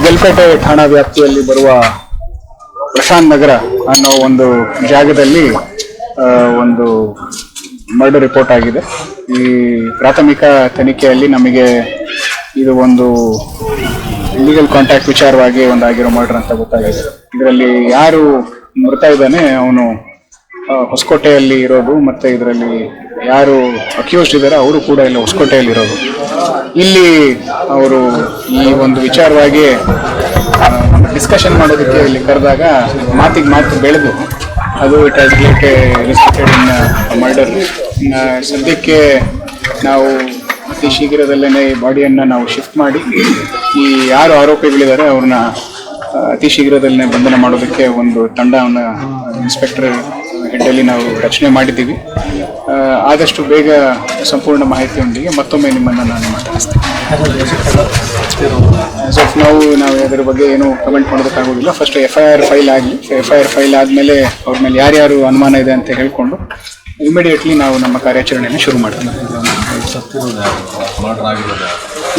ಗಲ್ಪೇಟೆ ಠಾಣಾ ವ್ಯಾಪ್ತಿಯಲ್ಲಿ ಬರುವ ಪ್ರಶಾಂತ್ ನಗರ ಅನ್ನೋ ಒಂದು ಜಾಗದಲ್ಲಿ ಒಂದು ಮರ್ಡರ್ ರಿಪೋರ್ಟ್ ಆಗಿದೆ. ಈ ಪ್ರಾಥಮಿಕ ತನಿಖೆಯಲ್ಲಿ ನಮಗೆ ಇದು ಒಂದು ಇಲ್ಲಿಗಲ್ ಕಾಂಟ್ಯಾಕ್ಟ್ ವಿಚಾರವಾಗಿ ಒಂದಾಗಿರೋ ಮರ್ಡರ್ ಅಂತ ಗೊತ್ತಾಗಿದೆ. ಇದರಲ್ಲಿ ಯಾರು ಮೃತ ಇದ್ದಾನೆ ಅವನು ಹೊಸಕೋಟೆಯಲ್ಲಿ ಇರೋದು, ಮತ್ತೆ ಇದರಲ್ಲಿ ಯಾರು ಅಕ್ಯೂಸ್ಡ್ ಇದ್ದಾರೆ ಅವರು ಕೂಡ ಇಲ್ಲ ಹೊಸಕೋಟೆಯಲ್ಲಿ ಇರೋದು. ಇಲ್ಲಿ ಅವರು ಈ ಒಂದು ವಿಚಾರವಾಗಿ ಡಿಸ್ಕಷನ್ ಮಾಡೋದಕ್ಕೆ ಇಲ್ಲಿ ಕರೆದಾಗ ಮಾತಿಗೆ ಮಾತು ಬೆಳೆದು ಅದು it has related in murder. ಸದ್ಯಕ್ಕೆ ನಾವು ಅತಿ ಶೀಘ್ರದಲ್ಲೇ ಈ ಬಾಡಿಯನ್ನು ನಾವು ಶಿಫ್ಟ್ ಮಾಡಿ ಈ ಯಾರು ಆರೋಪಿಗಳಿದ್ದಾರೆ ಅವ್ರನ್ನ ಅತಿ ಶೀಘ್ರದಲ್ಲೇ ಬಂಧನ ಮಾಡೋದಕ್ಕೆ ಒಂದು ತಂಡವನ್ನು ಇನ್ಸ್ಪೆಕ್ಟರ್ ಹೆಡ್ಡಲ್ಲಿ ನಾವು ರಚನೆ ಮಾಡಿದ್ದೀವಿ. ಆದಷ್ಟು ಬೇಗ ಸಂಪೂರ್ಣ ಮಾಹಿತಿಯೊಂದಿಗೆ ಮತ್ತೊಮ್ಮೆ ನಿಮ್ಮನ್ನು ನಾನು ಮಾತಾಡಿಸ್ತೇನೆ. ನಾವು ಅದರ ಬಗ್ಗೆ ಏನು ಕಮೆಂಟ್ ಮಾಡೋದಕ್ಕಾಗೋದಿಲ್ಲ. ಫಸ್ಟ್ FIR ಫೈಲ್ ಆಗಲಿ. FIR ಫೈಲ್ ಆದಮೇಲೆ ಅವ್ರ ಮೇಲೆ ಯಾರ್ಯಾರು ಅನುಮಾನ ಇದೆ ಅಂತ ಹೇಳ್ಕೊಂಡು ಇಮಿಡಿಯೇಟ್ಲಿ ನಾವು ನಮ್ಮ ಕಾರ್ಯಾಚರಣೆಯನ್ನು ಶುರು ಮಾಡ್ತೀವಿ.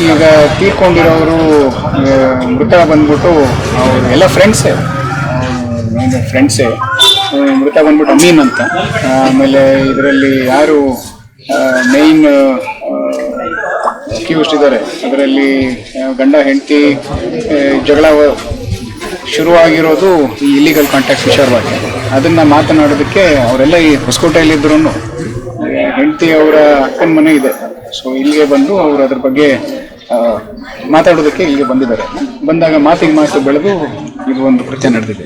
ಈಗ ತೀರ್ಕೊಂಡಿರೋರು ಮೃತ ಬಂದ್ಬಿಟ್ಟು ಅವರು ಎಲ್ಲ ಫ್ರೆಂಡ್ಸೇ. ಮೃತ ಬಂದ್ಬಿಟ್ಟು ಅಮೀನ್ ಅಂತ. ಆಮೇಲೆ ಇದರಲ್ಲಿ ಯಾರು ಮೇನ್ ಅಕ್ಯೂಸ್ಡ್ ಇದ್ದಾರೆ ಅದರಲ್ಲಿ ಗಂಡ ಹೆಂಡತಿ ಜಗಳ ಶುರುವಾಗಿರೋದು ಈ ಇಲ್ಲಿಗಲ್ ಕಾಂಟ್ಯಾಕ್ಟ್ ವಿಚಾರವಾಗಿ. ಅದನ್ನ ಮಾತನಾಡೋದಕ್ಕೆ ಅವರೆಲ್ಲ ಈ ಹೊಸಕೋಟೆಯಲ್ಲಿದ್ರೂ ಹೆಂಡತಿ ಅವರ ಅಕ್ಕನ ಮನೆ ಇದೆ. ಸೊ ಇಲ್ಲಿಗೆ ಬಂದು ಅವರು ಅದ್ರ ಬಗ್ಗೆ ಮಾತಾಡೋದಕ್ಕೆ ಇಲ್ಲಿಗೆ ಬಂದಿದ್ದಾರೆ. ಬಂದಾಗ ಮಾತಿಗೆ ಮಾತು ಬೆಳೆದು ಇದು ಒಂದು ಕೃತ್ಯ ನಡೆದಿದೆ.